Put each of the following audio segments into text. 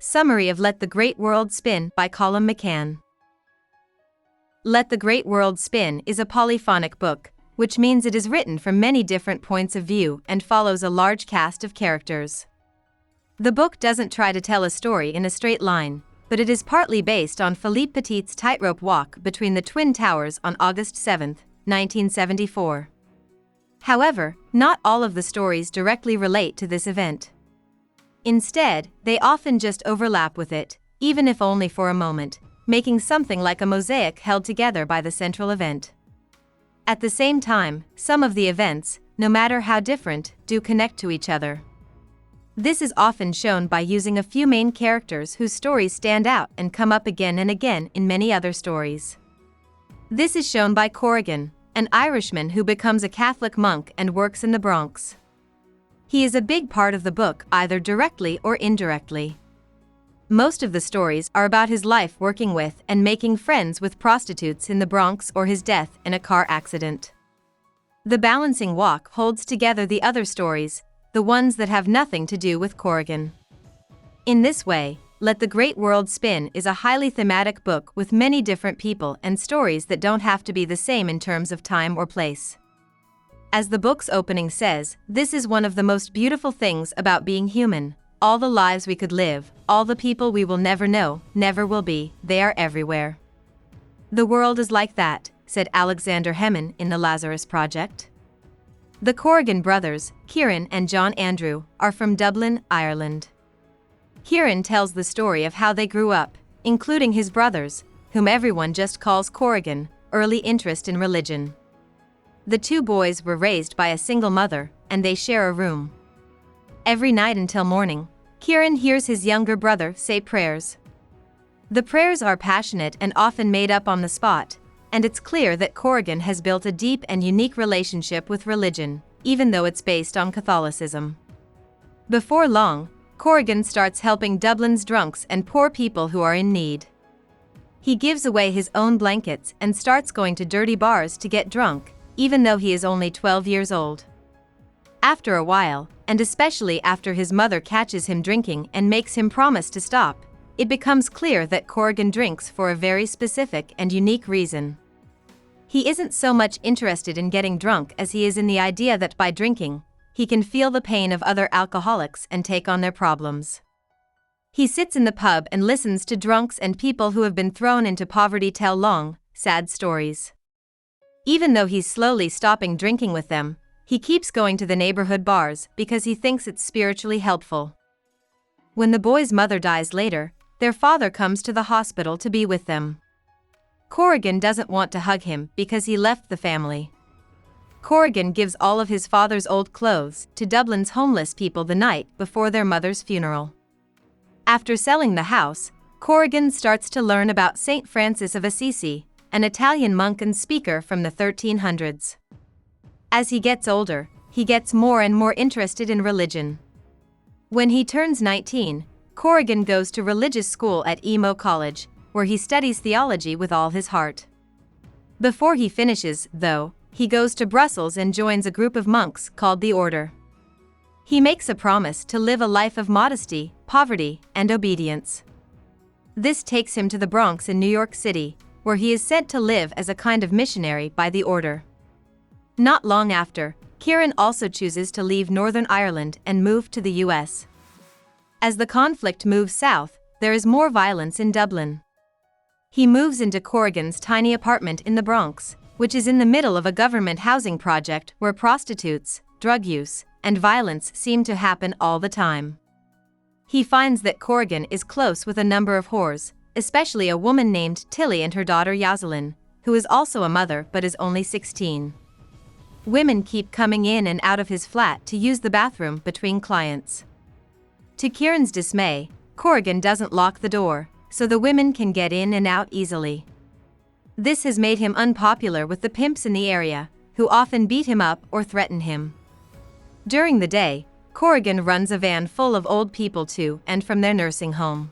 Summary of Let the Great World Spin by Colum McCann. Let the Great World Spin is a polyphonic book, which means it is written from many different points of view and follows a large cast of characters. The book doesn't try to tell a story in a straight line, but it is partly based on Philippe Petit's tightrope walk between the Twin Towers on August 7, 1974. However, not all of the stories directly relate to this event. Instead, they often just overlap with it, even if only for a moment, making something like a mosaic held together by the central event. At the same time, some of the events, no matter how different, do connect to each other. This is often shown by using a few main characters whose stories stand out and come up again and again in many other stories. This is shown by Corrigan, an Irishman who becomes a Catholic monk and works in the Bronx. He is a big part of the book either directly or indirectly. Most of the stories are about his life working with and making friends with prostitutes in the Bronx or his death in a car accident. The balancing walk holds together the other stories, the ones that have nothing to do with Corrigan. In this way, Let the Great World Spin is a highly thematic book with many different people and stories that don't have to be the same in terms of time or place. As the book's opening says, this is one of the most beautiful things about being human. All the lives we could live, all the people we will never know, never will be, they are everywhere. The world is like that, said Alexander Hemon in the Lazarus Project. The Corrigan brothers, Kieran and John Andrew, are from Dublin, Ireland. Kieran tells the story of how they grew up, including his brothers, whom everyone just calls Corrigan, early interest in religion. The two boys were raised by a single mother, and they share a room. Every night until morning, Kieran hears his younger brother say prayers. The prayers are passionate and often made up on the spot, and it's clear that Corrigan has built a deep and unique relationship with religion, even though it's based on Catholicism. Before long, Corrigan starts helping Dublin's drunks and poor people who are in need. He gives away his own blankets and starts going to dirty bars to get drunk, even though he is only 12 years old. After a while, and especially after his mother catches him drinking and makes him promise to stop, it becomes clear that Corrigan drinks for a very specific and unique reason. He isn't so much interested in getting drunk as he is in the idea that by drinking, he can feel the pain of other alcoholics and take on their problems. He sits in the pub and listens to drunks and people who have been thrown into poverty tell long, sad stories. Even though he's slowly stopping drinking with them, he keeps going to the neighborhood bars because he thinks it's spiritually helpful. When the boy's mother dies later, their father comes to the hospital to be with them. Corrigan doesn't want to hug him because he left the family. Corrigan gives all of his father's old clothes to Dublin's homeless people the night before their mother's funeral. After selling the house, Corrigan starts to learn about Saint Francis of Assisi, an Italian monk and speaker from the 1300s. As he gets older, he gets more and more interested in religion. When he turns 19, Corrigan goes to religious school at Emo College, where he studies theology with all his heart. Before he finishes, though, he goes to Brussels and joins a group of monks called the Order. He makes a promise to live a life of modesty, poverty, and obedience. This takes him to the Bronx in New York City, where he is sent to live as a kind of missionary by the Order. Not long after, Kieran also chooses to leave Northern Ireland and move to the US. As the conflict moves south, there is more violence in Dublin. He moves into Corrigan's tiny apartment in the Bronx, which is in the middle of a government housing project where prostitutes, drug use, and violence seem to happen all the time. He finds that Corrigan is close with a number of whores, especially a woman named Tilly and her daughter Yoselin, who is also a mother but is only 16. Women keep coming in and out of his flat to use the bathroom between clients. To Kieran's dismay, Corrigan doesn't lock the door, so the women can get in and out easily. This has made him unpopular with the pimps in the area, who often beat him up or threaten him. During the day, Corrigan runs a van full of old people to and from their nursing home.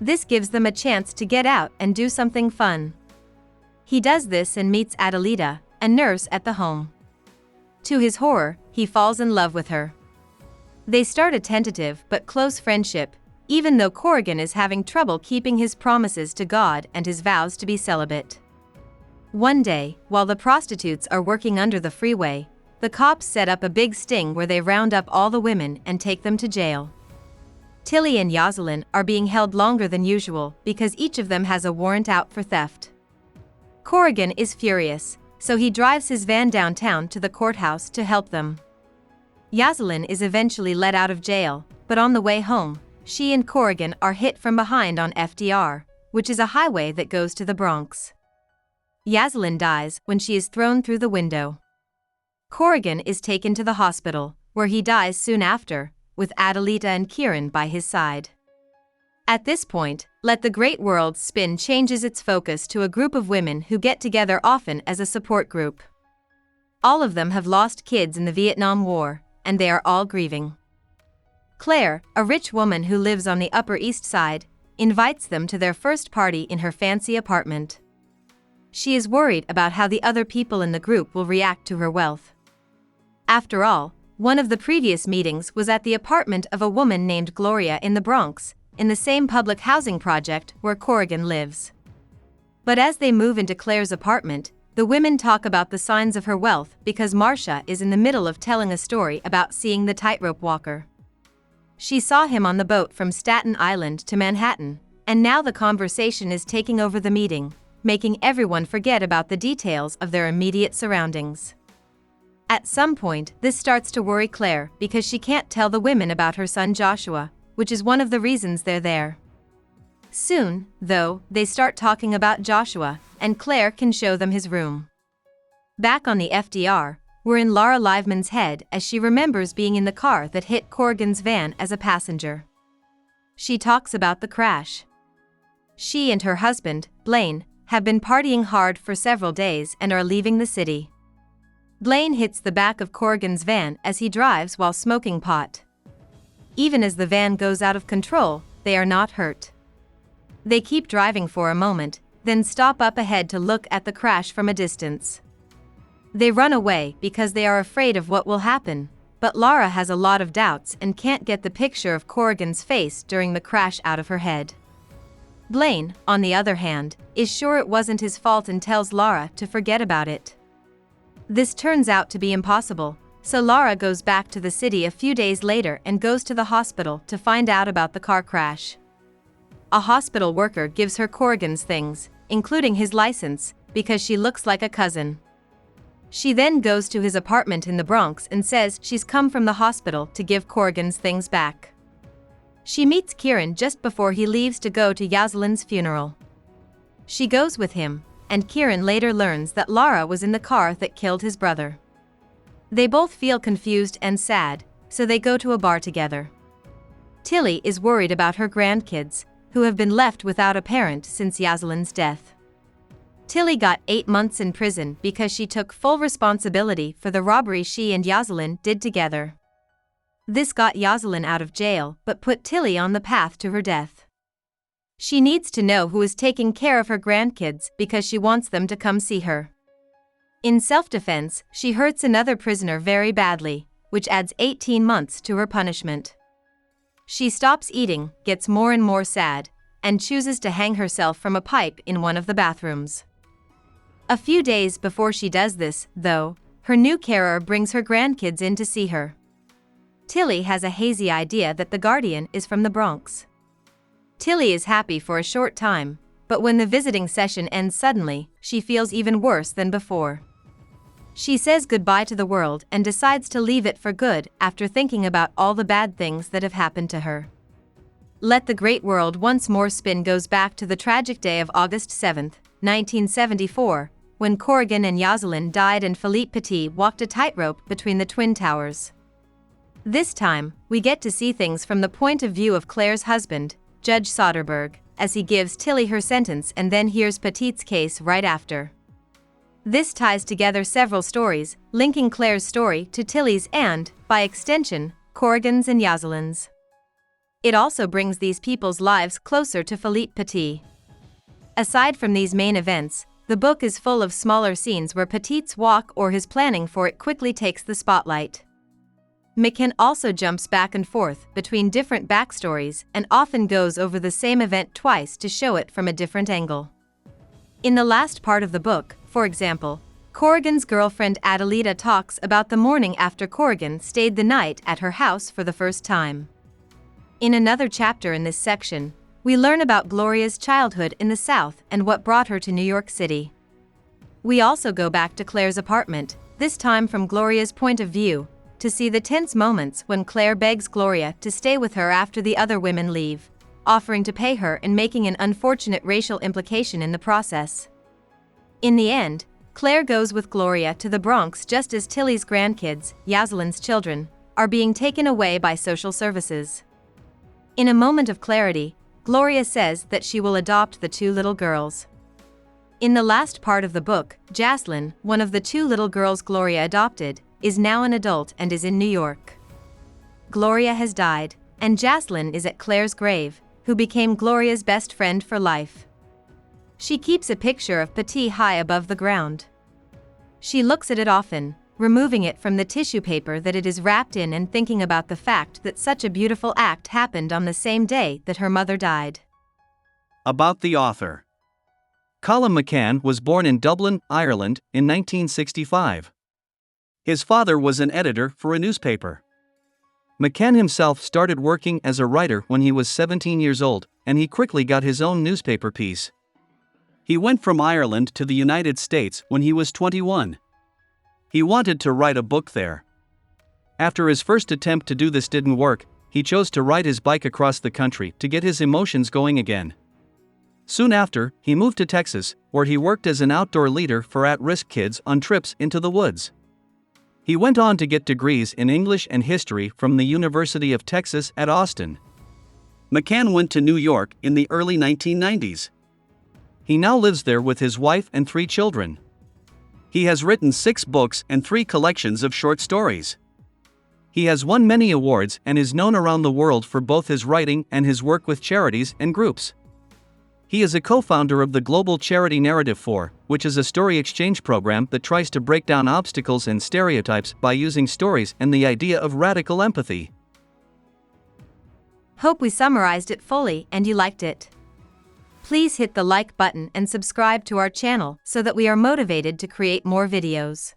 This gives them a chance to get out and do something fun. He does this and meets Adelita, a nurse at the home. To his horror, he falls in love with her. They start a tentative but close friendship, even though Corrigan is having trouble keeping his promises to God and his vows to be celibate. One day, while the prostitutes are working under the freeway, the cops set up a big sting where they round up all the women and take them to jail. Tilly and Jocelyn are being held longer than usual because each of them has a warrant out for theft. Corrigan is furious, so he drives his van downtown to the courthouse to help them. Jocelyn is eventually let out of jail, but on the way home, she and Corrigan are hit from behind on FDR, which is a highway that goes to the Bronx. Jocelyn dies when she is thrown through the window. Corrigan is taken to the hospital, where he dies soon after, with Adelita and Kieran by his side. At this point, Let the Great World Spin changes its focus to a group of women who get together often as a support group. All of them have lost kids in the Vietnam War, and they are all grieving. Claire, a rich woman who lives on the Upper East Side, invites them to their first party in her fancy apartment. She is worried about how the other people in the group will react to her wealth. After all, one of the previous meetings was at the apartment of a woman named Gloria in the Bronx, in the same public housing project where Corrigan lives. But as they move into Claire's apartment, the women talk about the signs of her wealth because Marcia is in the middle of telling a story about seeing the tightrope walker. She saw him on the boat from Staten Island to Manhattan, and now the conversation is taking over the meeting, making everyone forget about the details of their immediate surroundings. At some point, this starts to worry Claire because she can't tell the women about her son Joshua, which is one of the reasons they're there. Soon, though, they start talking about Joshua, and Claire can show them his room. Back on the FDR, we're in Laura Liveman's head as she remembers being in the car that hit Corrigan's van as a passenger. She talks about the crash. She and her husband, Blaine, have been partying hard for several days and are leaving the city. Blaine hits the back of Corrigan's van as he drives while smoking pot. Even as the van goes out of control, they are not hurt. They keep driving for a moment, then stop up ahead to look at the crash from a distance. They run away because they are afraid of what will happen, but Laura has a lot of doubts and can't get the picture of Corrigan's face during the crash out of her head. Blaine, on the other hand, is sure it wasn't his fault and tells Laura to forget about it. This turns out to be impossible, so Laura goes back to the city a few days later and goes to the hospital to find out about the car crash. A hospital worker gives her Corrigan's things, including his license, because she looks like a cousin. She then goes to his apartment in the Bronx and says she's come from the hospital to give Corrigan's things back. She meets Kieran just before he leaves to go to Jocelyn's funeral. She goes with him, and Kieran later learns that Laura was in the car that killed his brother. They both feel confused and sad, so they go to a bar together. Tilly is worried about her grandkids, who have been left without a parent since Jocelyn's death. Tilly got 8 months in prison because she took full responsibility for the robbery she and Jocelyn did together. This got Jocelyn out of jail but put Tilly on the path to her death. She needs to know who is taking care of her grandkids because she wants them to come see her. In self-defense, she hurts another prisoner very badly, which adds 18 months to her punishment. She stops eating, gets more and more sad, and chooses to hang herself from a pipe in one of the bathrooms. A few days before she does this, though, her new carer brings her grandkids in to see her. Tilly has a hazy idea that the guardian is from the Bronx. Tilly is happy for a short time, but when the visiting session ends suddenly, she feels even worse than before. She says goodbye to the world and decides to leave it for good after thinking about all the bad things that have happened to her. Let the Great World Once More Spin goes back to the tragic day of August 7, 1974, when Corrigan and Jocelyn died and Philippe Petit walked a tightrope between the Twin Towers. This time, we get to see things from the point of view of Claire's husband, Judge Soderbergh, as he gives Tilly her sentence and then hears Petit's case right after. This ties together several stories, linking Claire's story to Tilly's and, by extension, Corrigan's and Jocelyn's. It also brings these people's lives closer to Philippe Petit. Aside from these main events, the book is full of smaller scenes where Petit's walk or his planning for it quickly takes the spotlight. McCann also jumps back and forth between different backstories and often goes over the same event twice to show it from a different angle. In the last part of the book, for example, Corrigan's girlfriend Adelita talks about the morning after Corrigan stayed the night at her house for the first time. In another chapter in this section, we learn about Gloria's childhood in the South and what brought her to New York City. We also go back to Claire's apartment, this time from Gloria's point of view, to see the tense moments when Claire begs Gloria to stay with her after the other women leave, offering to pay her and making an unfortunate racial implication in the process. In the end, Claire goes with Gloria to the Bronx just as Tilly's grandkids, Yaselin's children, are being taken away by social services. In a moment of clarity, Gloria says that she will adopt the two little girls. In the last part of the book, Jaslyn, one of the two little girls Gloria adopted, is now an adult and is in New York. Gloria has died, and Jaslyn is at Claire's grave, who became Gloria's best friend for life. She keeps a picture of Petit high above the ground. She looks at it often, removing it from the tissue paper that it is wrapped in and thinking about the fact that such a beautiful act happened on the same day that her mother died. About the author. Colum McCann was born in Dublin, Ireland, in 1965. His father was an editor for a newspaper. McCann himself started working as a writer when he was 17 years old, and he quickly got his own newspaper piece. He went from Ireland to the United States when he was 21. He wanted to write a book there. After his first attempt to do this didn't work, he chose to ride his bike across the country to get his emotions going again. Soon after, he moved to Texas, where he worked as an outdoor leader for at-risk kids on trips into the woods. He went on to get degrees in English and history from the University of Texas at Austin. McCann went to New York in the early 1990s. He now lives there with his wife and 3 children. He has written 6 books and 3 collections of short stories. He has won many awards and is known around the world for both his writing and his work with charities and groups. He is a co-founder of the global charity Narrative 4, which is a story exchange program that tries to break down obstacles and stereotypes by using stories and the idea of radical empathy. Hope we summarized it fully and you liked it. Please hit the like button and subscribe to our channel so that we are motivated to create more videos.